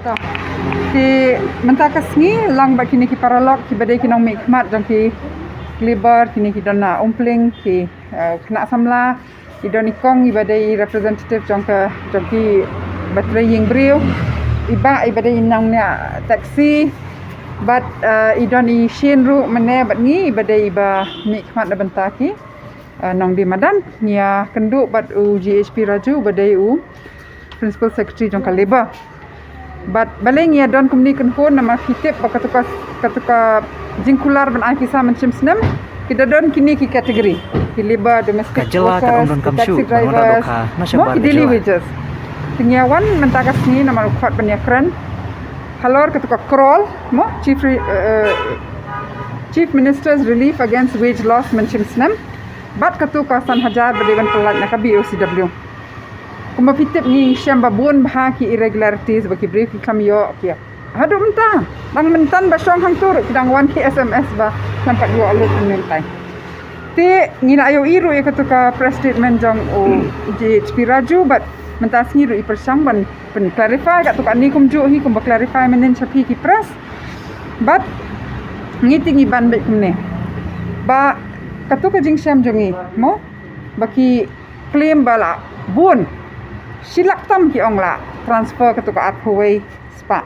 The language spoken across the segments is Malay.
Tah. Ki mentakas ni lang ba kini ki paralog ki badai kinong mikmat jang ki libar kini ki dona umpling ki kena samla ki doni kong i badai representative jang ki batrai ying brio iba i badai inang nya taxi bat i doni shin ru mane bat ni badai iba mikmat na bentaki nong di madan nia kenduk bat u GHP Raju badai u principal secretary jang ka labor. But baling ya don kumni kenpun nama fitip katuka jingkular ban ai kisah mencim senam kita don kini ki kategori ki labor domestic workers taxi drivers mo ki daily wages tingyawan mentakas ni nama ukhat ban yakran halor katuka crawl mo chief minister's relief against wage loss mencim senam bat katuka san hajar berdewan pelat nak BOCW kuma fitip ni syam babun bahaki irregularities bagi brief kami yo kia hadu mentah bang mentan basong hang tur kidang wan ki SMS ba sampai dua alert mentai ti ngina ayo iru ya katuka press statement jong o GHP Raju but mentas ngiru i persang ban pen clarify kat tuka ni kum ju hi kum ba clarify menen sapi ki press but ngiting iban baik kumne ba katuka jing syam jongi mo baki claim bala bun silak tam ki ong la transfer ke tuka Arthuway spa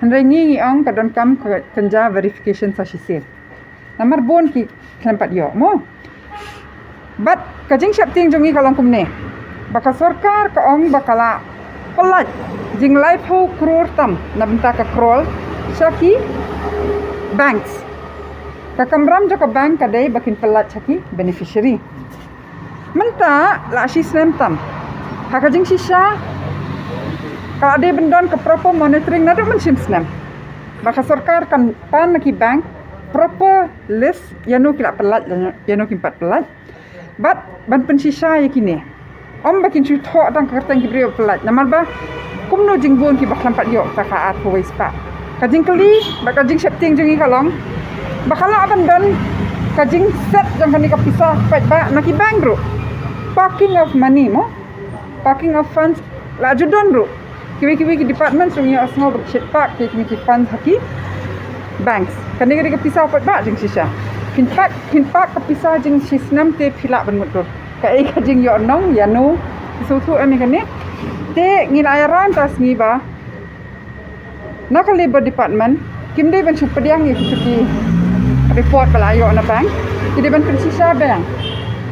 handai ni ong kadon kam kenja verification sa sisir namar bon ki klempat yo mo but kajing syap ting jongi kalong kumne baka sarkar ka ong bakala pelat jing life ho crore tam na benta ka krol saki banks ka kamram jaka bank kadai bakin pelat saki beneficiary menta la sisem tam hakajing sisa kalau ada bendon ke proper monitoring nado mencim senam maka sarkar kan pan ki bank proper list yanu kila pelat yanu kimpat pelat but ban pensisa yakini om bakin cu thok dang kertang ki brio pelat namal ba kumno jingbon ki baklampat yo taka Arthuway spa kajing kali bakajing setting jengi kalong bakala bendon kajing set jang kani kapisa pat ba naki bank bro parking of money mo parking of funds la judon bro kiwi department sungi asngo bershit park ki funds haki banks kani kani kapisa pat ba jing sisa kin park kapisa jing sisnam te phila ban mutur ka ai kajing yo nong yanu susu ani kani te ngin ayaran tas ngi ba nakal labor department kimde ban supadiang ki report bala yo na bank kide ban sisa bank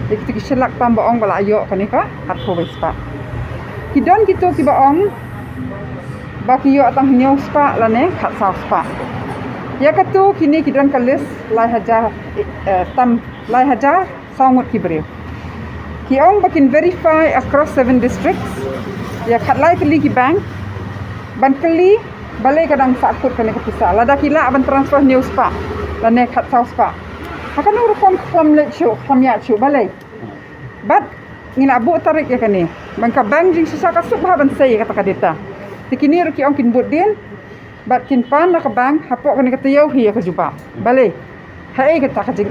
ki selak tambah ong bala yo kani ka Arthuway spa kidon gitu ki baong baki yo atang hinyo spa lane khat sa spa ya katu kini kidon kalis lai hajar lai hajar sangut ki beri ki ong bakin verify across 7 districts ya khat lai kali ki bank ban kali balai kadang sakut kene kapisa lada kila ban transfer new spa lane khat sa spa akan urukom khamlet chu khamya chu balai but ngina abu tarik ya kani bangka bank jing sisa kasuk bah ban sei kata kadita tikini ru ki ong kin budin bat kin pan na ka bank hapok kani kata yau hi ka juba bale hai kata ka jing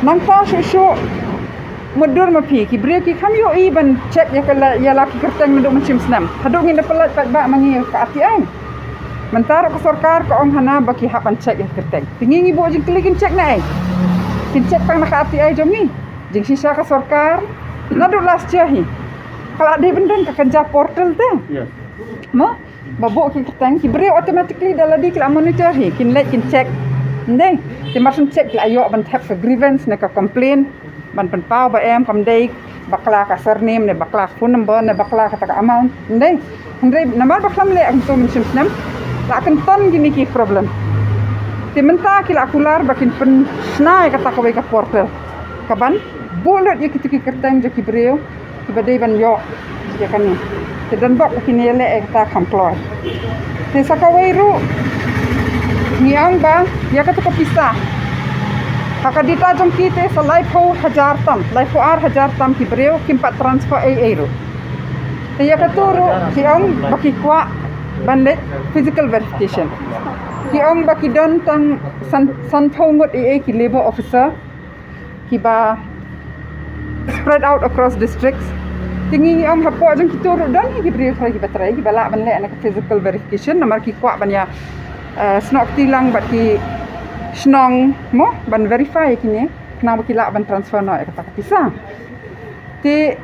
nang ta shu mudur mapi ki bre ki kham yo i ban check ya kala ya laki kerteng nduk mencim senam haduk ngin pelat pat ba mangi ka ati ai mentar ka sarkar ka ong hana baki hapan check ya kerteng tingi ngibu jing klikin check na ai kin check pang na ka ati ai jongi jing sisa ka sarkar nadu last year hi kalau ada bendon ka kerja portal tu yes mo babuk ki ketang ki beri automatically daladi kila monitor hi kin let kin check ndai ti masun check la yo ban tap ka grievance ne ka complain ban pen pau ba em kam dei bakla ka surname ne bakla phone number ne bakla ka taka amount ndai namar baklam le am to min simnam la kan ton gini ki problem ti menta kila akular bakin pen snai ka taka ka portal kaban bulat ya kita kertang jaki beriau badai ban yo ya kani te dan bak kini le ekta kamplor te sakawai ru ngiang ba ya kata kapisa hakadita jong kite sa life ho hajar tam life ar hajar tam ki beriau kimpat transfer AA ru te ya katuru siang baki kwa banlet physical verification ki ong baki don tang san thongot AA ki labor officer ki ba spread out across districts Tinggi ong hapo jeng kita urut dan ki beri lagi baterai ki balak ban lek nak physical verification nomor ki kuat ban ya snok tilang bat ki snong mo ban verify kini kena bakilak ban transfer no kata pisah. Ti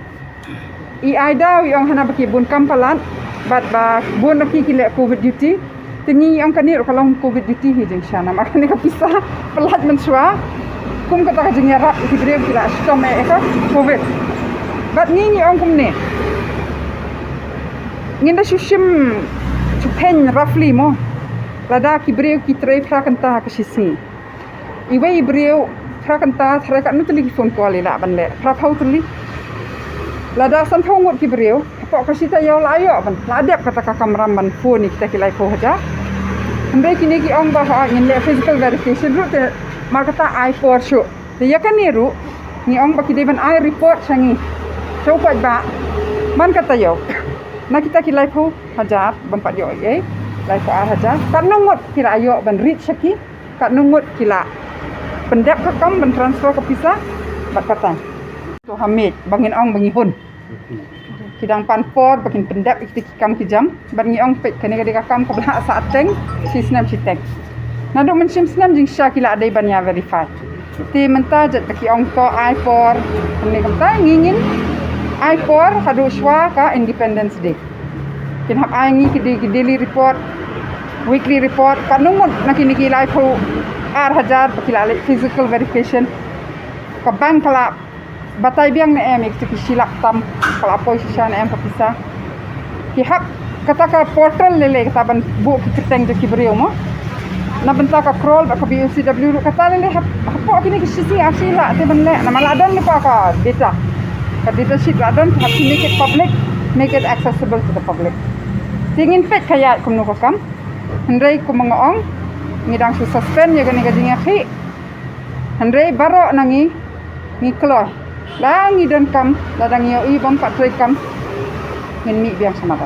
EI dah yang hana baki bun kampalan bat ba bun laki kile covid duty tinggi yang kanir kalau covid duty hi jeng syana makanya kepisah pelat mensua kum kata jeng yarap ki beri kila stom ka covid bat ni ong kum ne nginda shushim chupen roughly mo lada ki beri ki tray prakanta ka shisi iwe beri prakanta thare ka nu telefon ko ali la ban le prapau tuli lada san thongut ki beri pok kasita yaw layo ban ladap kata ka kamram ban phone ni kita kilai ko haja andai kini ki ong ba ha in le physical verification ru te markata I4 show te yakani ru ni ong ba ki deban I report sangi coba ba man kata yo na kita kilai ko hajar ban pat yo ai lai ko hajar kan nungut kira ayo ban reach saki kan nungut kila pendap ka kam ban transfer ke pisah bat kata to hamid bangin ong bangi hun kidang panpor bakin pendap ikti kam kijam bangi ong pet kene ka kam ko bla saat teng si snam chitek nado mensim snam jing sha kila adai ban ya verify ti menta jet baki ong to I4 ni kamta ngingin I4 hadu shwa ka Independence Day. Kin hap ai ngi ki daily report, weekly report, kanungut nakini ki lai phu R1000 pakila physical verification. Ka bank kala batai biang na em ki silap tam kala poi sisa na em kapisa. Ki hap kata ka portal lele kata ban bu ki keteng je ki beriu mo. Na benta ka crawl ba ka BUCW kata lele hap po kini ki sisi asila te ban le na maladon ni pa ka data. Data sheet ladon have to make it public, make it accessible to the public. Tingin pet kaya kumno kam, hendai kumangaong ngidang su suspend ya gani gajing akhi. Hendai baro nangi ngi kloy. La ngi don kam, ladang yo i bom pat kam ngin mi biang sama